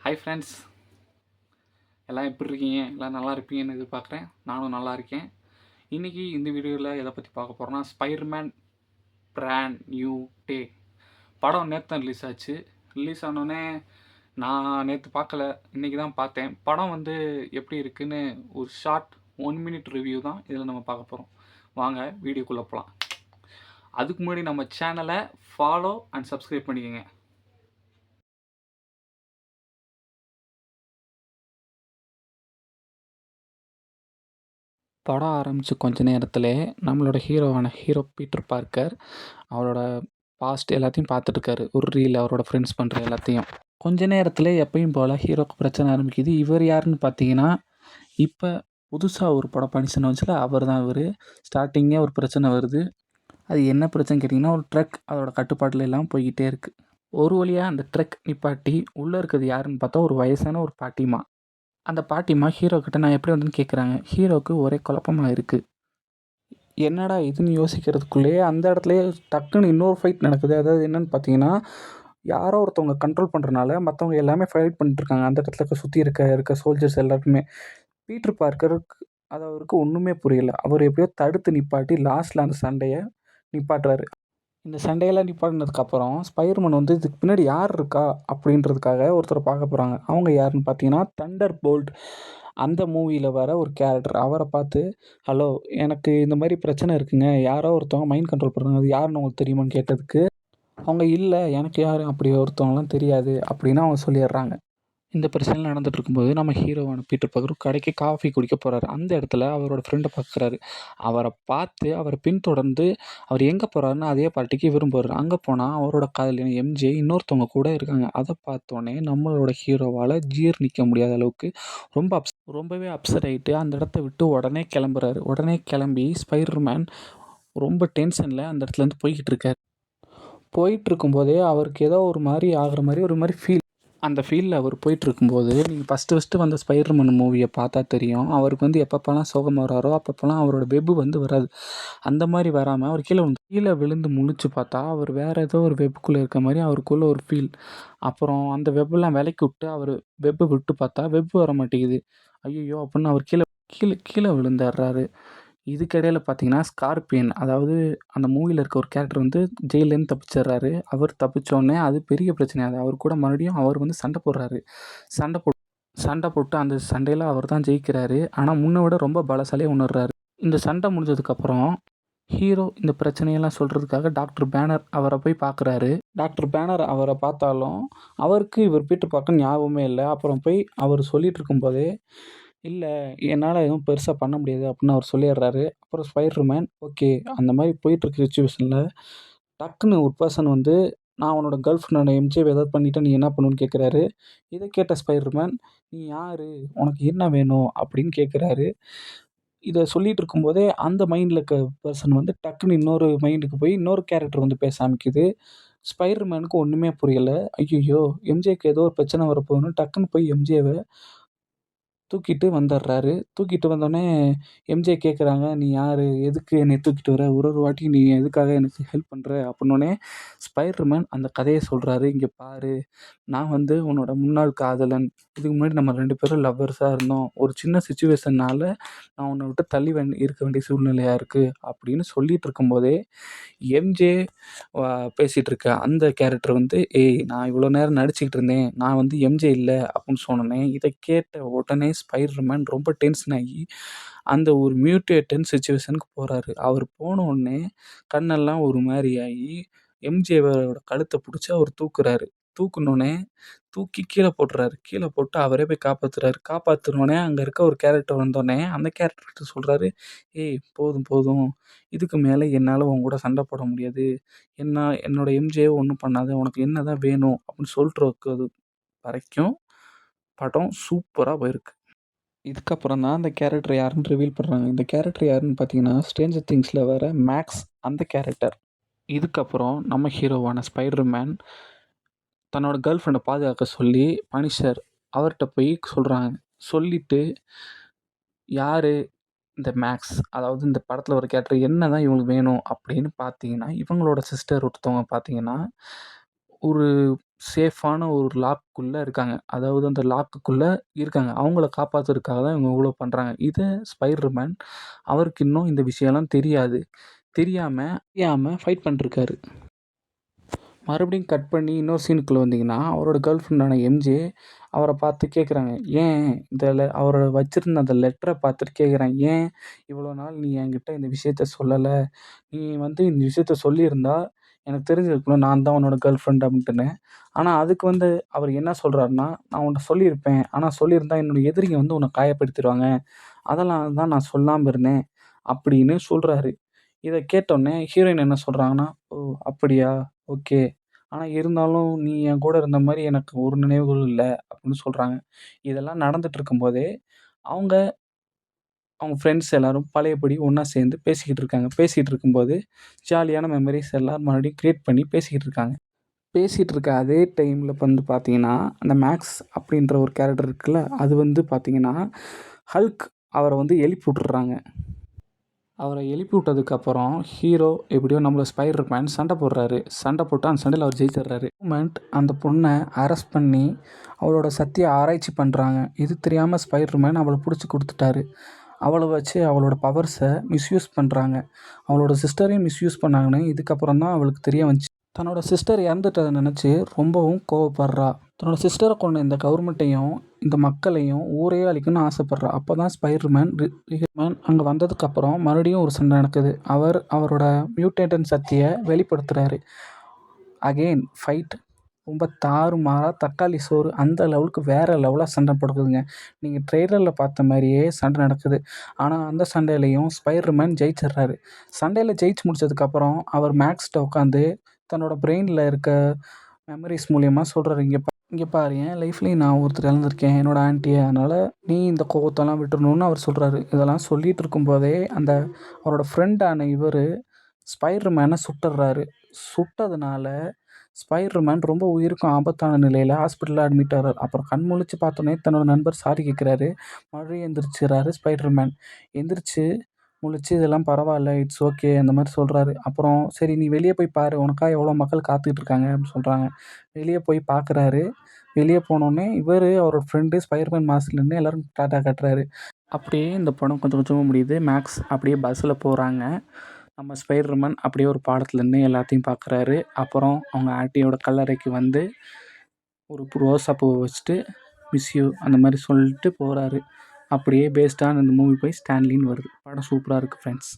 Hi friends, எல்லாம் எப்படி இருக்கீங்க? எல்லாம் நல்லா இருப்பீங்கன்னு எதிர்பார்க்குறேன். நானும் நல்லா இருக்கேன். இன்றைக்கி இந்த வீடியோவில் எதை பற்றி பார்க்க போகிறோன்னா, ஸ்பைடர்மேன் பிராண்ட் நியூ டே படம் நேற்று தான் ரிலீஸ் ஆச்சு. ரிலீஸ் ஆனோடனே நான் நேற்று பார்க்கல, இன்றைக்கி தான் பார்த்தேன். படம் வந்து எப்படி இருக்குன்னு ஒரு ஷார்ட் 1 மினிட் ரிவ்யூ தான் இதில் நம்ம பார்க்க போகிறோம். வாங்க வீடியோக்குள்ளே போகலாம். அதுக்கு முன்னாடி நம்ம சேனலை ஃபாலோ அண்ட் சப்ஸ்கிரைப் பண்ணிக்கோங்க. படம் ஆரம்பித்து கொஞ்ச நேரத்திலே நம்மளோட ஹீரோ பீட்டர் பார்க்கர் அவரோட பாஸ்ட் எல்லாத்தையும் பார்த்துட்ருக்காரு. ஒரு ரீல் அவரோட ஃப்ரெண்ட்ஸ் பண்ணுற எல்லாத்தையும். கொஞ்ச நேரத்தில் எப்பயும் போல் ஹீரோக்கு பிரச்சனை ஆரம்பிக்குது. இவர் யாருன்னு பார்த்தீங்கன்னா, இப்போ புதுசாக ஒரு படம் பனிஷன் வந்துச்சுல, அவர் தான் இவர். ஸ்டார்டிங்கே ஒரு பிரச்சனை வருது. அது என்ன பிரச்சனைன்னு கேட்டிங்கன்னா, ஒரு ட்ரக் அதோட கட்டுப்பாட்டில் எல்லாம் போய்கிட்டே இருக்குது. ஒரு வழியாக அந்த ட்ரக் நிப்பாட்டி உள்ளே இருக்கிறது யாருன்னு பார்த்தா ஒரு வயசான ஒரு பாட்டிமா. அந்த பாட்டிமா ஹீரோ கிட்ட நான் எப்படி வந்தேன்னு கேட்குறாங்க. ஹீரோவுக்கு ஒரே குழப்பமாக இருக்குது. என்னடா இதுன்னு யோசிக்கிறதுக்குள்ளேயே அந்த இடத்துலயே டக்குன்னு இன்னொரு ஃபைட் நடக்குது. அதாவது என்னன்னு பார்த்தீங்கன்னா, யாரோ ஒருத்தவங்க கண்ட்ரோல் பண்ணுறனால மற்றவங்க எல்லாமே ஃபைட் பண்ணிட்டுருக்காங்க. அந்த இடத்துல சுற்றி இருக்க சோல்ஜர்ஸ் எல்லாருக்குமே. பீட்டர் பார்க்கருக்கு அது அவருக்கு ஒன்றுமே புரியல. அவர் எப்படியோ தடுத்து நிப்பாட்டி லாஸ்ட்டில் அந்த சண்டைய நிப்பாட்டுறாரு. இந்த சண்டையெல்லாம் நிப்பாட்டினதுக்கப்புறம் ஸ்பைடர்மேன் வந்து இதுக்கு பின்னாடி யார் இருக்கா அப்படின்றதுக்காக ஒருத்தரை பார்க்க போகிறாங்க. அவங்க யாருன்னு பார்த்தீங்கன்னா, தண்டர் போல்ட் அந்த மூவியில் வர ஒரு கேரக்டர். அவரை பார்த்து, ஹலோ, எனக்கு இந்த மாதிரி பிரச்சனை இருக்குங்க, யாரோ ஒருத்தவங்க மைண்ட் கண்ட்ரோல் பண்ணுறாங்க, அது யாருன்னு உங்களுக்கு தெரியுமான்னு கேட்டதுக்கு அவங்க, இல்லை எனக்கு யாரும் அப்படி ஒருத்தவங்களாம் தெரியாது அப்படின்னு அவங்க சொல்லிடுறாங்க. இந்த பிரச்சனை நடந்துட்டு இருக்கும்போது நம்ம ஹீரோவான பீட்டர் பார்க்கர் கடைக்கு காஃபி குடிக்க போகிறாரு. அந்த இடத்துல அவரோட ஃப்ரெண்டை பார்க்குறாரு. அவரை பார்த்து அவரை பின்தொடர்ந்து அவர் எங்கே போகிறாருன்னு அதே பார்ட்டிக்கு இவரும் போகிறாரு. அங்கே போனால் அவரோட காதலியான எம்ஜே இன்னொருத்தவங்க கூட இருக்காங்க. அதை பார்த்தோன்னே நம்மளோட ஹீரோவால் ஜீர்ணிக்க முடியாத அளவுக்கு ரொம்பவே அப்செட் ஆகிட்டு அந்த இடத்த விட்டு உடனே கிளம்புறாரு. உடனே கிளம்பி ஸ்பைடர்மேன் ரொம்ப டென்ஷனில் அந்த இடத்துலேருந்து போய்கிட்டு இருக்காரு. போயிட்டு இருக்கும்போதே அவருக்கு ஏதோ ஒரு மாதிரி ஆகிற மாதிரி ஒரு மாதிரி ஃபீல். அந்த ஃபீல்டில் அவர் போயிட்டுருக்கும்போது நீங்கள் ஃபஸ்ட்டு வந்த ஸ்பைடர்மேன் மூவியை பார்த்தா தெரியும். அவருக்கு வந்து எப்பப்போலாம் சோகம் வராரோ அப்பப்போலாம் அவரோட வெப்பு வந்து வராது. அந்த மாதிரி வராமல் அவர் கீழே விழுந்து முழிச்சு பார்த்தா அவர் வேறு ஏதோ ஒரு வெப்புக்குள்ளே இருக்க மாதிரி அவருக்குள்ளே ஒரு ஃபீல். அப்புறம் அந்த வெப்பெல்லாம் விலக்கி விட்டு அவர் வெப்பை விட்டு பார்த்தா வெப்பு வர மாட்டேங்குது. ஐயையோ அப்படின்னு அவர் கீழே கீழே கீழே விழுந்துடுறாரு. இதுக்கிடையில பார்த்தீங்கன்னா, ஸ்கார்பியன் அதாவது அந்த மூவியில் இருக்க ஒரு கேரக்டர் வந்து ஜெயில்லேருந்து தப்பிச்சிடுறாரு. அவர் தப்பிச்சோடனே அது பெரிய பிரச்சனையாகுது. அவர் கூட மறுபடியும் அவர் வந்து சண்டை போடுறாரு. சண்டை போட் சண்டை போட்டு அந்த சண்டையில் அவர் தான் ஜெயிக்கிறாரு. ஆனால் முன்ன விட ரொம்ப பலசாலியாக உணர்றாரு. இந்த சண்டை முடிஞ்சதுக்கப்புறம் ஹீரோ இந்த பிரச்சனையெல்லாம் சொல்கிறதுக்காக டாக்டர் பேனர் அவரை போய் பார்க்குறாரு. டாக்டர் பேனர் அவரை பார்த்தாலும் அவருக்கு இவர் பீட்டர் பார்க்க ஞாபகமே இல்லை. அப்புறம் போய் அவர் சொல்லிட்டு இருக்கும்போதே, இல்லை என்னால் எதுவும் பெருசாக பண்ண முடியாது அப்படின்னு அவர் சொல்லிடுறாரு. அப்புறம் ஸ்பைடர்மேன் ஓகே, அந்த மாதிரி போயிட்டுருக்க சுச்சுவேஷனில் டக்குன்னு ஒரு பர்சன் வந்து, நான் உன்னோட கேர்ள் ஃப்ரெண்டோட எம்ஜேவை ஏதாவது பண்ணிவிட்டா நீ என்ன பண்ணுவேன்னு கேட்குறாரு. இதை கேட்ட ஸ்பைடர்மேன், நீ யார், உனக்கு என்ன வேணும் அப்படின்னு கேட்குறாரு. இதை சொல்லிட்டு இருக்கும்போதே அந்த மைண்டில் இருக்க பர்சன் வந்து டக்குன்னு இன்னொரு மைண்டுக்கு போய் இன்னொரு கேரக்டர் வந்து பேச ஆரம்பிக்குது. ஸ்பைடர்மேனுக்கு ஒன்றுமே புரியலை. ஐயையோ, எம்ஜேக்கு ஏதோ ஒரு பிரச்சனை வரப்போகுதுன்னு டக்குன்னு போய் எம்ஜேவை தூக்கிட்டு வந்துடுறாரு. தூக்கிட்டு வந்தோடனே எம்ஜே கேட்குறாங்க, நீ யார், எதுக்கு என்னை தூக்கிட்டு வர, ஒரு ஒரு வாட்டி நீ எதுக்காக எனக்கு ஹெல்ப் பண்ணுற அப்படின்னோடனே ஸ்பைடர்மேன் அந்த கதையை சொல்கிறாரு. இங்கே பாரு, நான் வந்து உன்னோட முன்னாள் காதலன். இதுக்கு முன்னாடி நம்ம 2 பேரும் லவ்வர்ஸாக இருந்தோம். ஒரு சின்ன சிச்சுவேஷன்னால் நான் உன்னை விட்டு தள்ளி இருக்க வேண்டிய சூழ்நிலையாக இருக்குது அப்படின்னு சொல்லிகிட்டு இருக்கும்போதே எம்ஜே பேசிகிட்டு இருக்க அந்த கேரக்டர் வந்து, ஏய் நான் இவ்வளோ நேரம் நடிச்சுக்கிட்டு இருந்தேன், நான் வந்து எம்ஜே இல்லை அப்படின்னு சொன்னோன்னே, இதை கேட்ட உடனே ஸ்பைடர்மேன் ரொம்ப டென்ஷன் ஆகி அந்த ஒரு மியூட்டேட்டன் சிச்சுவேஷனுக்கு போகிறாரு. அவர் போனோடனே கண்ணெல்லாம் ஒரு மாதிரி ஆகி எம்ஜேவோட கழுத்தை பிடிச்சி அவர் தூக்குறாரு. தூக்குனோடனே தூக்கி கீழே போட்டுறாரு. கீழே போட்டு அவரே போய் காப்பாற்றுறாரு. காப்பாற்றினோடனே அங்கே இருக்க ஒரு கேரக்டர் வந்தோடனே அந்த கேரக்டர்கிட்ட சொல்கிறாரு, ஏய் போதும் போதும், இதுக்கு மேலே என்னால் உன் கூட சண்டை போட முடியாது. என்னோட எம்ஜேவை ஒன்றும் பண்ணாத, உனக்கு என்ன தான் வேணும் அப்படின்னு சொல்லிட்டு இருக்கிறது வரைக்கும் படம் சூப்பராக போயிருக்கு. இதுக்கப்புறம் தான் அந்த கேரக்டர் யாருன்னு ரிவீல் பண்ணுறாங்க. இந்த கேரக்டர் யாருன்னு பார்த்தீங்கன்னா, ஸ்ட்ரேஞ்சர் திங்ஸில் வர மேக்ஸ் அந்த கேரக்டர். இதுக்கப்புறம் நம்ம ஹீரோவான ஸ்பைடர்மேன் தன்னோட கேர்ள் ஃப்ரெண்டை பாதுகாக்க சொல்லி பனிஷர் அவர்கிட்ட போய் சொல்கிறாங்க. சொல்லிவிட்டு, யார் இந்த மேக்ஸ், அதாவது இந்த படத்தில் ஒரு கேரக்டர் என்ன தான் இவங்களுக்கு வேணும் அப்படின்னு பார்த்தீங்கன்னா, இவங்களோட சிஸ்டர் ஒருத்தவங்க பார்த்தீங்கன்னா, ஒரு சேஃபான ஒரு லாக்குக்குள்ளே இருக்காங்க. அதாவது அந்த லாக்குக்குள்ளே இருக்காங்க. அவங்கள காப்பாத்துறதுக்காக தான் இவங்க இவ்வளோ பண்றாங்க. இது ஸ்பைடர்மேன் அவருக்கு இன்னும் இந்த விஷயம்லாம் தெரியாது. தெரியாம தெரியாம ஃபைட் பண்ணிட்டுருக்காரு. மறுபடியும் கட் பண்ணி இன்னொரு சீனுக்குள்ள வந்தீங்கன்னா, அவரோட கேர்ள் ஃப்ரெண்டான எம்ஜே அவர பார்த்து கேட்குறாங்க. ஏன் இந்த அவரு வச்சிருந்த அந்த லெட்டர பார்த்துட்டு கேட்குறாங்க. "ஏன் இவ்வளோ நாள் நீ என்கிட்ட இந்த விஷயத்த சொல்லல? நீ வந்து இந்த விஷயத்த சொல்லியிருந்தா, எனக்கு தெரிஞ்சிருக்கும்ல நான் தான் உன்னோட கேர்ள் ஃப்ரெண்ட் அப்டின்ட்டுன்னு." ஆனா அதுக்கு வந்து அவரு என்ன சொல்றாருன்னா, "நான் உன்ட்ட சொல்லியிருப்பேன். ஆனா சொல்லியிருந்தா என்னோட எதிரிங்க வந்து உன்ன காயப்படுத்திருவாங்க. அதனால தான் நான் சொல்லாம இருந்தேன்." அப்படின்னு சொல்றாரு. இத கேட்டோனே ஹீரோயின் என்ன சொல்றாங்கன்னா, "ஓ! அப்படியா? ஓகே. ஆனா இருந்தாலும் நீ என் கூட இருந்த மாரி எனக்கு ஒரு நினைவுகளும் இல்ல." அப்படின்னு சொல்றாங்க. இதெல்லாம் நடந்துட்டு இருக்கும்போதே, அவங்க அவங்க ஃப்ரெண்ட்ஸ் எல்லாரும் பழையபடி ஒண்ணா சேர்ந்து பேசிக்கிட்டு இருக்காங்க. பேசிட்டு இருக்கும்போது, ஜாலியான மெமரீஸ் எல்லாரும் மறுபடியும் கிரியேட் பண்ணி பேசிக்கிட்டு இருக்காங்க. பேசிட்டு இருக்க அதே டைம்ல வந்து பார்த்தீங்கன்னா, அந்த மேக்ஸ் அப்படின்ற ஒரு கேரக்டர் இருக்குல்ல, அது வந்து பார்த்தீங்கன்னா, ஹல்க் அவர வந்து எழுப்பி விட்டுர்றாங்க. அவர எழுப்பி விட்டதுக்கப்புறம், ஹீரோ எப்படியோ நம்மள ஸ்பைடர் மேன் சண்டை போடுறாரு. சண்டை போட்டு அந்த சண்டையில அவர் ஜெயிச்சிடுறாரு. மூமெண்ட் அந்த பொண்ண அரெஸ்ட் பண்ணி, அவளோட சத்திய ஆராய்ச்சி பண்றாங்க. இது தெரியாம ஸ்பைடர் மேன் அவள புடிச்சு குடுத்துட்டாரு. அவள வச்சு அவளோட பவர்ஸ மிஸ்யூஸ் பண்றாங்க. அவளோட சிஸ்டரையும் மிஸ்யூஸ் பண்ணாங்கன்னு இதுக்கப்புறம் தான் அவளுக்கு தெரிய வந்துச்சு. தன்னோட சிஸ்டர் இறந்துட்டத நெனச்சு ரொம்பவும் கோவப்படுறா. தன்னோட சிஸ்டர கொன்ன இந்த கவர்மெண்ட்டையும், இந்த மக்களையும் ஊரையே அழிக்கணும்னு ஆசைப்படுறா. அப்பதான் ஸ்பைடர்மேன் அங்க வந்ததுக்கப்புறம் மறுபடியும் ஒரு சண்டை நடக்குது. அவரோட மியூட்டேட்டன் சக்திய வெளிப்படுத்துறாரு. அகைன் ஃபைட் ரொம்ப தாறுமாறா தக்காளி சோறு அந்த லெவலுக்கு வேற லெவலா சண்டை போடுதுங்க. நீங்க ட்ரெய்லர்ல பார்த்த மாரியே சண்டை நடக்குது. ஆனா அந்த சண்டையிலயும் ஸ்பைடர்மேன் ஜெயிச்சிடுறாரு. சண்டையில ஜெயிச்சு முடிச்சதுக்கப்புறம் அவர் மேக்ஸ்ட்ட உட்காந்து தன்னோட பிரெயின்ல இருக்க மெமரீஸ் மூலியமா சொல்றாரு. இங்க பாரு என் லைஃப்லயும் நான் ஒருத்தர இழந்திருக்கேன். என்னோட ஆன்ட்டிய. அதனால நீ இந்த கோவத்தெல்லாம் விட்டுறணும்னு அவர் சொல்றாரு. இதெல்லாம் சொல்லிட்டு இருக்கும்போதே அவரோட ஃப்ரெண்டான இவரு ஸ்பைடர்மேன சுட்டுர்றாரு. சுட்டதுனால ஸ்பைடர்மேன் ரொம்ப உயிருக்கும் ஆபத்தான நிலையில ஹாஸ்பிட்டல்ல அட்மிட் ஆகுறாரு. அப்புறம் கண் முழிச்சு பார்த்தோனே தன்னோட நண்பர் சாரி கேட்குறாரு. மறுபடியும் எந்திரிச்சுறாரு ஸ்பைடர்மேன். எந்திரிச்சு முழிச்சு இதெல்லாம் பரவால்ல. இட்ஸ் ஓகே அந்த மாரி சொல்றாரு. அப்புறம் சரி நீ வெளிய போய் பாரு. உனக்காக எவ்வளோ மக்கள் காத்துக்கிட்டு இருக்காங்க அப்படின்னு சொல்றாங்க. வெளிய போய் பார்க்குறாரு. வெளிய போனோனே இவரு, அவரோட ஃப்ரெண்டு ஸ்பைடர்மேன் மாஸ்க்ல நின்னு எல்லாரும் டாட்டா காட்டுறாரு. அப்படியே இந்த படம் கொஞ்சம் கொஞ்சமா முடியுது. மேக்ஸ் அப்படியே பஸ்ஸில போறாங்க. நம்ம ஸ்பைடர்மேன் அப்படியே ஒரு பாலத்துல நின்னு எல்லாத்தையும் பார்க்குறாரு. அப்புறம் அவங்க ஆன்ட்டியோட கல்லறைக்கு வந்து ஒரு ரோசா பூவ வச்சுட்டு, மிஸ் யூ அந்த மாரி சொல்லிட்டு போறாரு. அப்படியே பேஸ்ட் ஆன் இந்த மூவி பை ஸ்டான் லீன்னு வருது. படம் சூப்பரா இருக்கு ஃப்ரெண்ட்ஸ்.